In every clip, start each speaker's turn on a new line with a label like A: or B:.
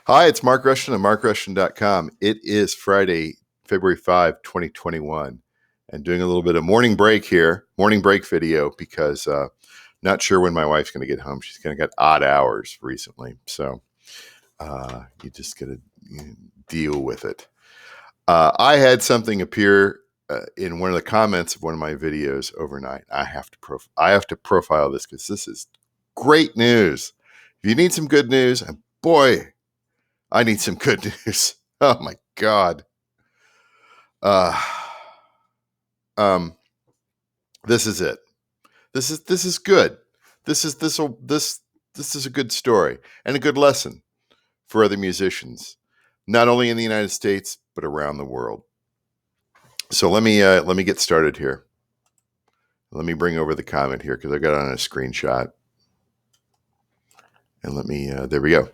A: Hi, it's Mark Rushton of markrushton.com. It is Friday, February 5, 2021, and doing a little bit of morning break here, morning break video, because not sure when my wife's going to get home. She's going to get odd hours recently, so you just got to deal with it. I had something appear in one of the comments of one of my videos overnight. I have to profile this because this is great news. If you need some good news, and boy, I need some good news. Oh my God. This is it. This is good. This is a good story and a good lesson for other musicians, not only in the United States but around the world. So let me get started here. Let me bring over the comment here because I got it on a screenshot. And let me there we go.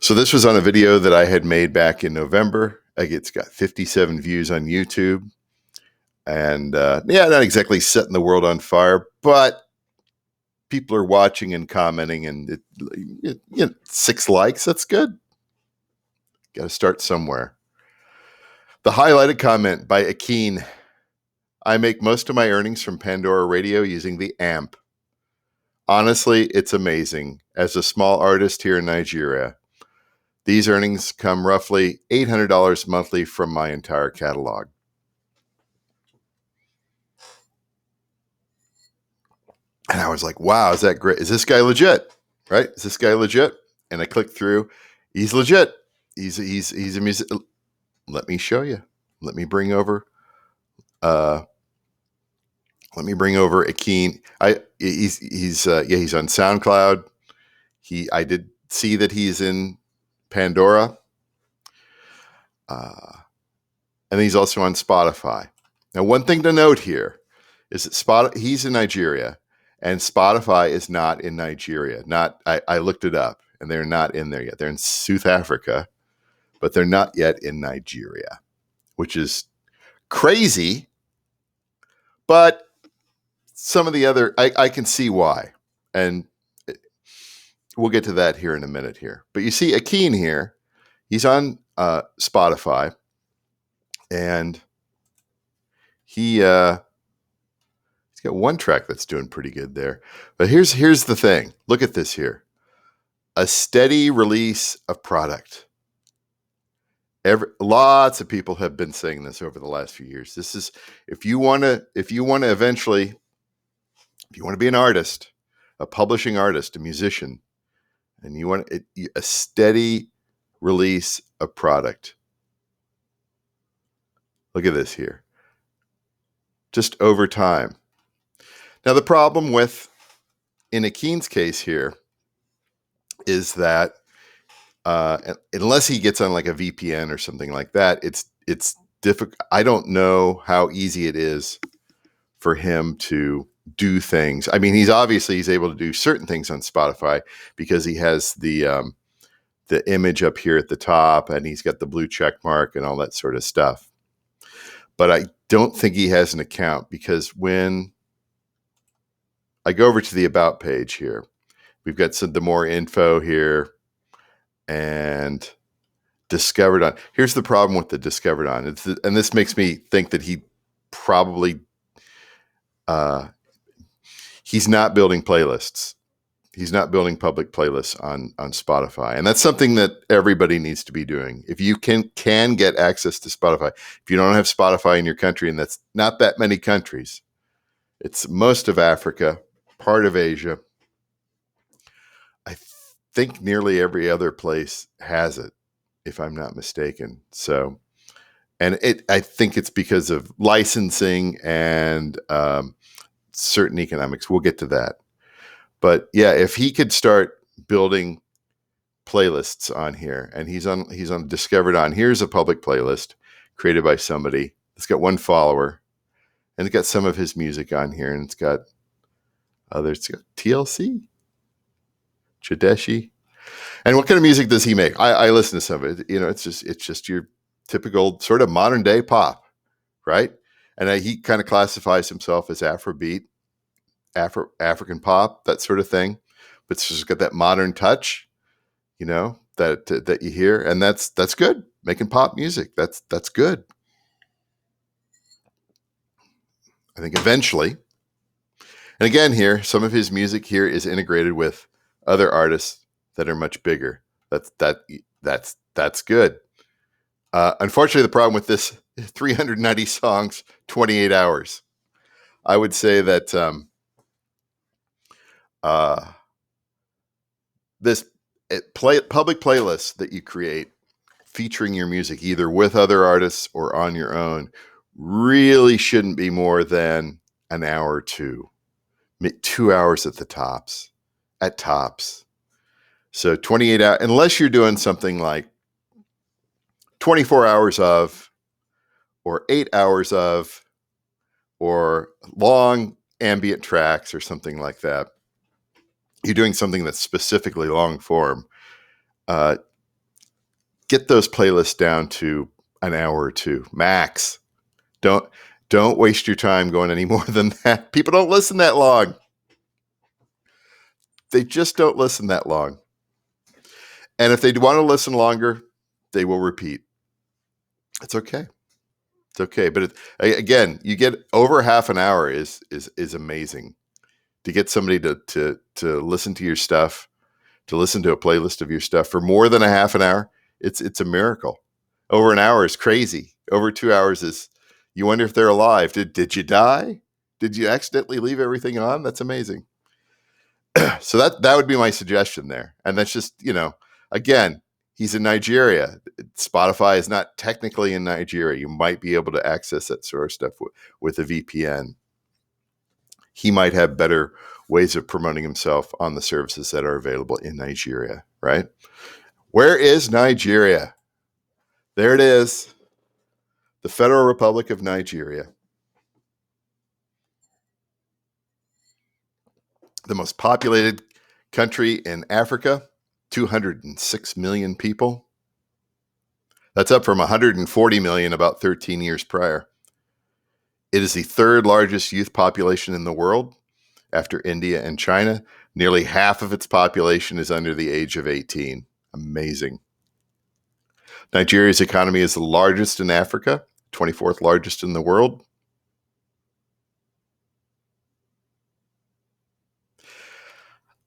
A: So this was on a video that I had made back in November. It's got 57 views on YouTube. And not exactly setting the world on fire, but people are watching and commenting, and 6 likes. That's good. Got to start somewhere. The highlighted comment by Ekene. I make most of my earnings from Pandora Radio using the AMP. Honestly, it's amazing. As a small artist here in Nigeria, these earnings come roughly $800 monthly from my entire catalog. And I was like, wow, is that great? Is this guy legit? Right? Is this guy legit? And I clicked through. He's legit. He's a music. Let me show you. Let me bring over Ekene. He's on SoundCloud. I did see that he's in Pandora. And he's also on Spotify. Now, one thing to note here is that he's in Nigeria. And Spotify is not in Nigeria. I looked it up, and they're not in there yet. They're in South Africa, but they're not yet in Nigeria, which is crazy. But some of the other, I can see why. And we'll get to that here in a minute here. But you see Ekene here. He's on Spotify, and he's got one track that's doing pretty good there. But here's the thing. Look at this here. A steady release of product. Lots of people have been saying this over the last few years. This is if you want to be an artist, a publishing artist, a musician, and you want a steady release of product. Look at this here. Just over time. Now, the problem in Ekene's case here is that unless he gets on like a VPN or something like that, it's difficult. I don't know how easy it is for him to do things. I mean, he's able to do certain things on Spotify because he has the image up here at the top, and he's got the blue check mark and all that sort of stuff. But I don't think he has an account, because when I go over to the About page here, we've got the more info here, and discovered on. Here's the problem with the discovered on. And this makes me think that he probably he's not building playlists. He's not building public playlists on Spotify. And that's something that everybody needs to be doing. If you can get access to Spotify, if you don't have Spotify in your country, and that's not that many countries, it's most of Africa, part of Asia. I think nearly every other place has it, if I'm not mistaken. So, and I think it's because of licensing and certain economics. We'll get to that. But yeah, if he could start building playlists on here, and he's on Discovered On. Here's a public playlist created by somebody. It's got one follower, and it's got some of his music on here, and it's got TLC, Chadeshi. And what kind of music does he make? I listen to some of it. It's just your typical sort of modern day pop, right? And he kind of classifies himself as Afrobeat, African pop, that sort of thing. But it's just got that modern touch, that you hear, and that's good. Making pop music, that's good. I think eventually, and again here, some of his music here is integrated with other artists that are much bigger. That's good. Unfortunately, the problem with this 390 songs, 28 hours. I would say that uh, this public playlist that you create featuring your music, either with other artists or on your own, really shouldn't be more than an hour or two, 2 hours at the tops, at tops. So 28 hours, unless you're doing something like 24 hours of, or 8 hours of, or long ambient tracks or something like that. You're doing something that's specifically long form. Get those playlists down to an hour or two max. Don't waste your time going any more than that. People don't listen that long. They just don't listen that long. And if they want to listen longer, they will repeat. It's okay. It's okay. But again, you get over half an hour is amazing. To get somebody to listen to your stuff, to listen to a playlist of your stuff for more than a half an hour, it's a miracle. Over an hour is crazy. Over 2 hours is, you wonder if they're alive. Did you die? Did you accidentally leave everything on? That's amazing. So that would be my suggestion there. And that's just, again, he's in Nigeria. Spotify is not technically in Nigeria. You might be able to access that sort of stuff with a VPN. He might have better ways of promoting himself on the services that are available in Nigeria, right? Where is Nigeria? There it is. The Federal Republic of Nigeria. The most populated country in Africa, 206 million people. That's up from 140 million about 13 years prior. It is the third largest youth population in the world after India and China. Nearly half of its population is under the age of 18. Amazing. Nigeria's economy is the largest in Africa, 24th largest in the world.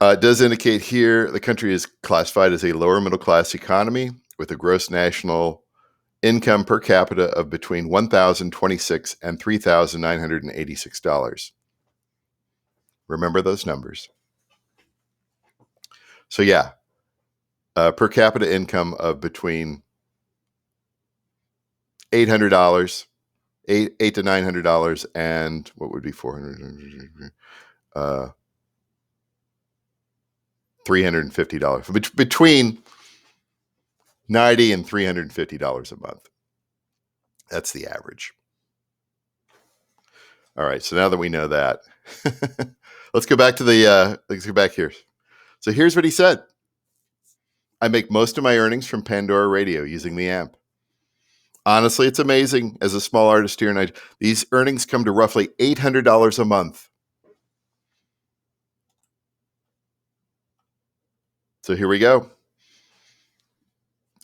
A: It does indicate here the country is classified as a lower middle class economy with a gross national income per capita of between $1,026 and $3,986. Remember those numbers. So yeah, per capita income of between $800, $800 to $900, and what would be $400? $350. Between $90 and $350 a month. That's the average. All right. So now that we know that, let's go back to let's go back here. So here's what he said. I make most of my earnings from Pandora Radio using the amp. Honestly, it's amazing. As a small artist here, and these earnings come to roughly $800 a month. So here we go.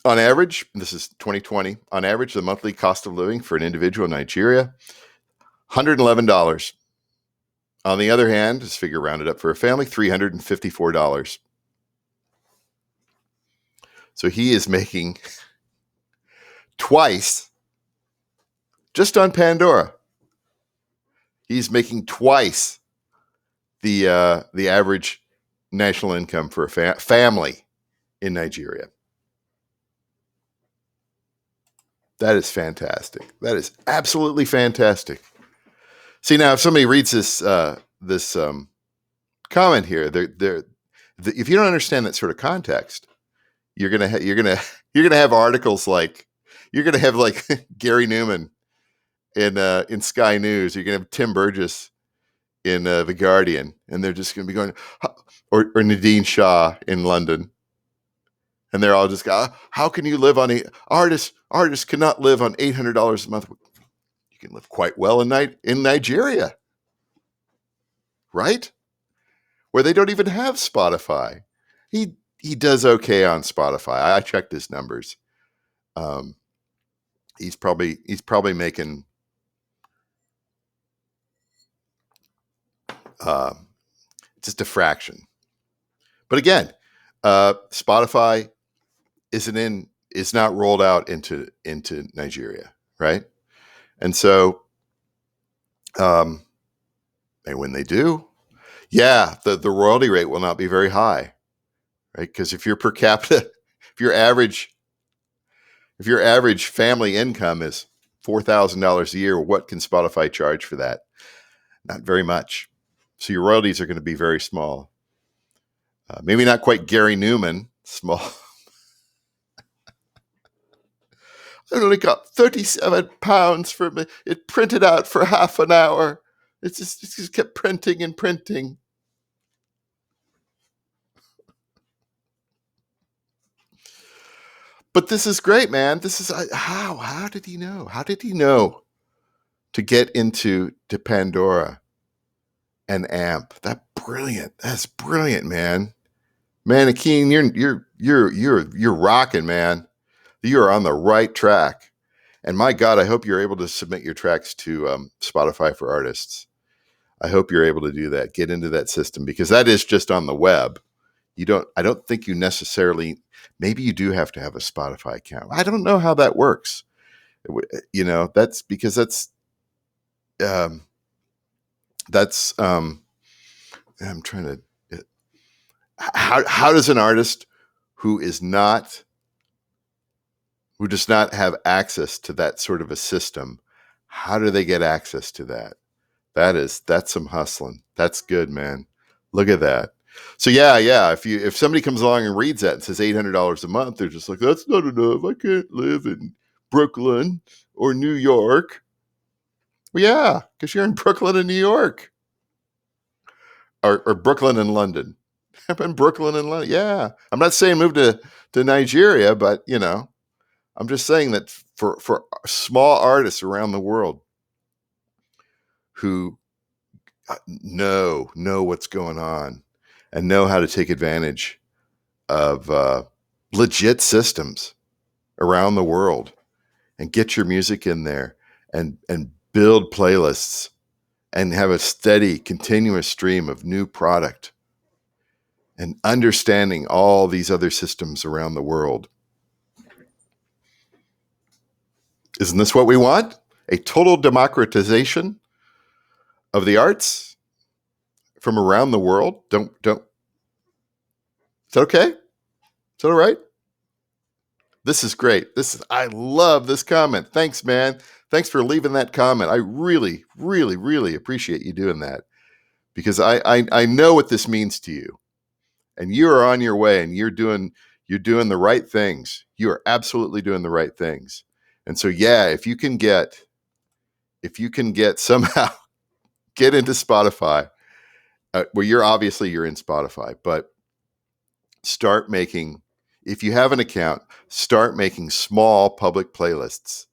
A: On average, this is 2020, on average, the monthly cost of living for an individual in Nigeria, $111. On the other hand, this figure rounded up for a family, $354. So he is making twice, just on Pandora, he's making twice the average national income for a family in Nigeria. That is fantastic. That is absolutely fantastic. See, now if somebody reads this comment here, if you don't understand that sort of context, you're gonna have articles like, you're gonna have like Gary Newman in Sky News. You're gonna have Tim Burgess in The Guardian, and they're just gonna be going, or Nadine Shah in London, and they're all just going, how can you live on artists cannot live on $800 a month? You can live quite well in Nigeria, right? Where they don't even have Spotify. He he does okay on Spotify. I checked his numbers. Um, he's probably making uh, just a fraction. But again, Spotify is not rolled out into Nigeria, right? And so, um, and when they do, yeah, the royalty rate will not be very high, right? Because if your per capita, if your average if your average family income is $4,000 a year, what can Spotify charge for that? Not very much. So your royalties are going to be very small. Maybe not quite Gary Newman small. I only got £37 for it printed out for half an hour. It just kept printing and printing. But this is great, man. This is how did he know? How did he know to get into to Pandora and AMP? That's brilliant, man. Man, Ekene, you're rocking, man. You are on the right track. And my God, I hope you're able to submit your tracks to Spotify for Artists. I hope you're able to do that. Get into that system because that is just on the web. I don't think you necessarily, maybe you do have to have a Spotify account. I don't know how that works. That's because um, I'm trying to, how does an artist who does not have access to that sort of a system, how do they get access to that? That's some hustling. That's good, man. Look at that. So yeah. If somebody comes along and reads that and says $800 a month, they're just like, that's not enough. I can't live in Brooklyn or New York. Well, yeah, because you're in Brooklyn and New York, or Brooklyn and London. I'm in Brooklyn and London. Yeah, I'm not saying move to Nigeria, but I'm just saying that for small artists around the world who know what's going on and know how to take advantage of legit systems around the world and get your music in there and build playlists and have a steady continuous stream of new product and understanding all these other systems around the world. Isn't this what we want? A total democratization of the arts from around the world? Don't is that okay? Is that all right? This is great. I love this comment. Thanks, man. Thanks for leaving that comment. I really, really, really appreciate you doing that because I know what this means to you. And you are on your way and you're doing the right things. You are absolutely doing the right things. And so yeah, if you can get somehow get into Spotify, well, you're in Spotify, but start making, if you have an account, start making small public playlists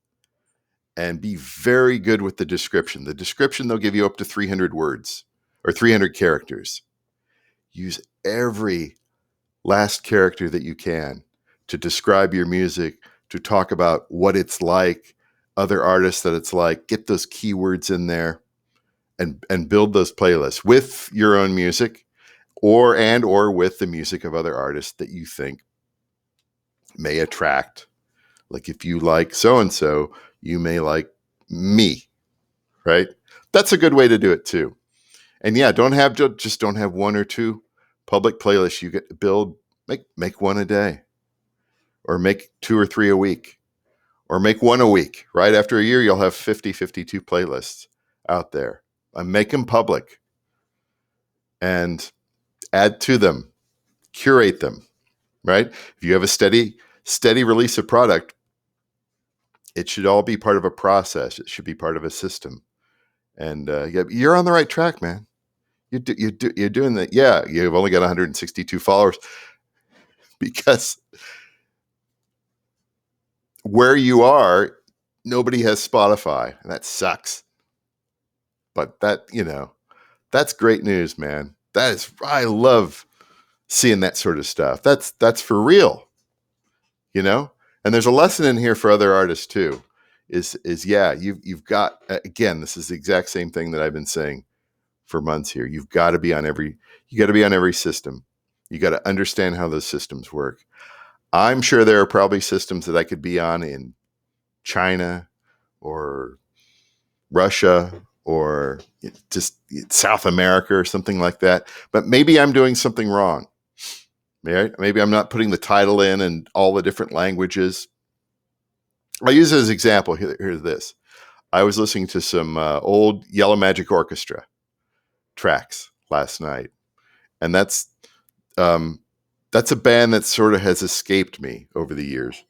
A: and be very good with the description. The description, they'll give you up to 300 words or 300 characters. Use every last character that you can to describe your music, to talk about what it's like, other artists that it's like. Get those keywords in there and build those playlists with your own music or with the music of other artists that you think may attract. Like if you like so and so, you may like me, right? That's a good way to do it too. And yeah, don't have one or two public playlists. You get to build, make one a day, or make two or three a week, or make one a week. Right after a year, you'll have 52 playlists out there. And make them public and add to them, curate them. Right? If you have a steady release of product, it should all be part of a process. It should be part of a system. And you're on the right track, man. You're doing that. Yeah, you've only got 162 followers because where you are, nobody has Spotify, and that sucks. But that's great news, man. I love seeing that sort of stuff. That's for real, you know. And there's a lesson in here for other artists too. Is yeah, you've got, again, this is the exact same thing that I've been saying for months here. You got to be on every system. You got to understand how those systems work. I'm sure there are probably systems that I could be on in China or Russia or just South America or something like that. But maybe I'm doing something wrong. Right? Maybe I'm not putting the title in and all the different languages. I'll use it as an example. Here's this. I was listening to some old Yellow Magic Orchestra tracks last night, and that's a band that sort of has escaped me over the years.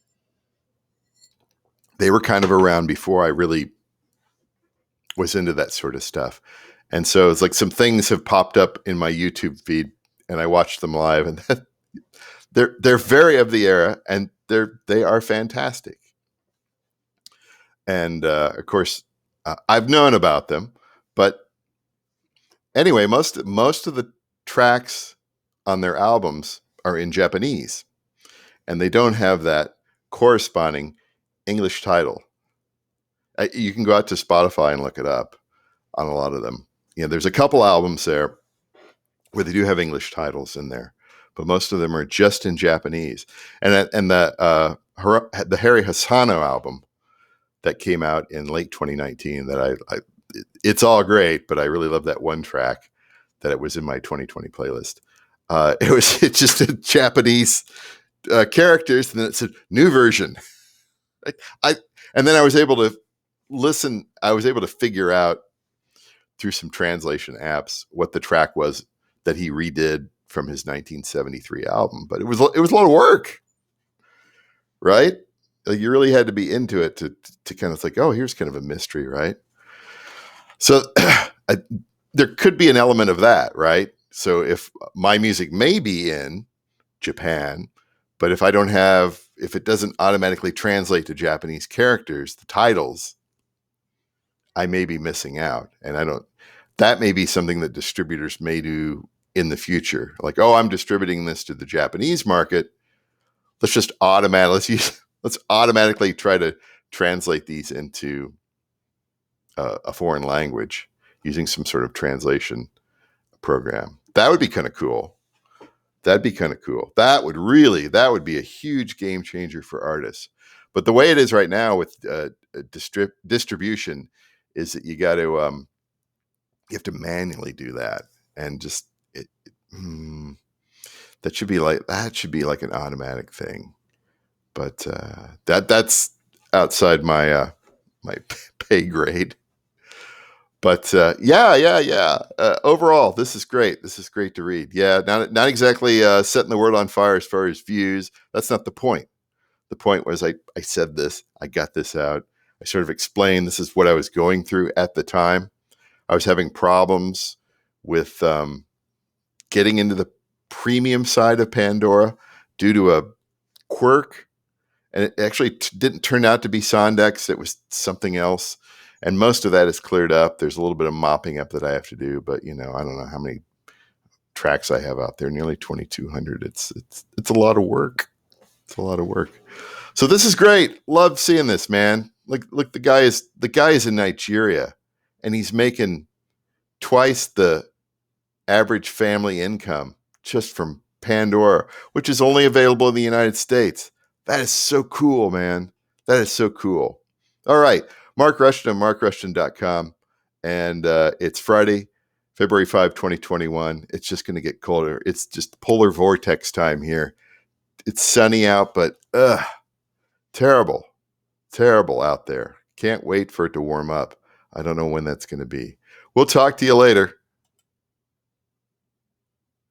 A: They were kind of around before I really was into that sort of stuff. And so it's like some things have popped up in my YouTube feed and I watched them live, and they're very of the era, and they are fantastic. And of course, I've known about them, but anyway, most of the tracks on their albums are in Japanese, and they don't have that corresponding English title. You can go out to Spotify and look it up on a lot of them. You know, there's a couple albums there where they do have English titles in there, but most of them are just in Japanese. And the Harry Hasano album that came out in late 2019 that it's all great, but I really love that one track that it was in my 2020 playlist. It's just a Japanese characters, and then it said new version. And then I was able to listen. I was able to figure out through some translation apps what the track was that he redid from his 1973 album. But it was a lot of work, right? Like, you really had to be into it to kind of like, oh, here's kind of a mystery, right? So there could be an element of that, right? So if my music may be in Japan, but if it doesn't automatically translate to Japanese characters, the titles, I may be missing out. And that may be something that distributors may do in the future. Like, oh, I'm distributing this to the Japanese market. Let's automatically try to translate these into a foreign language using some sort of translation program. That would be kind of cool. That'd be kind of cool. That would be a huge game changer for artists. But the way it is right now with distribution is that you have to manually do that, and just that should be like an automatic thing. But that's outside my my pay grade. But yeah. Overall, this is great. This is great to read. Yeah, not exactly setting the world on fire as far as views. That's not the point. The point was I said this. I got this out. I sort of explained this is what I was going through at the time. I was having problems with getting into the premium side of Pandora due to a quirk. And it actually didn't turn out to be Sondex. It was something else. And most of that is cleared up. There's a little bit of mopping up that I have to do, but I don't know how many tracks I have out there. Nearly 2,200. It's a lot of work. It's a lot of work. So this is great. Love seeing this, man. Look, the guy is in Nigeria, and he's making twice the average family income just from Pandora, which is only available in the United States. That is so cool, man. That is so cool. All right. Mark Rushton, markrushton.com. And it's Friday, February 5, 2021. It's just going to get colder. It's just polar vortex time here. It's sunny out, but terrible out there. Can't wait for it to warm up. I don't know when that's going to be. We'll talk to you later.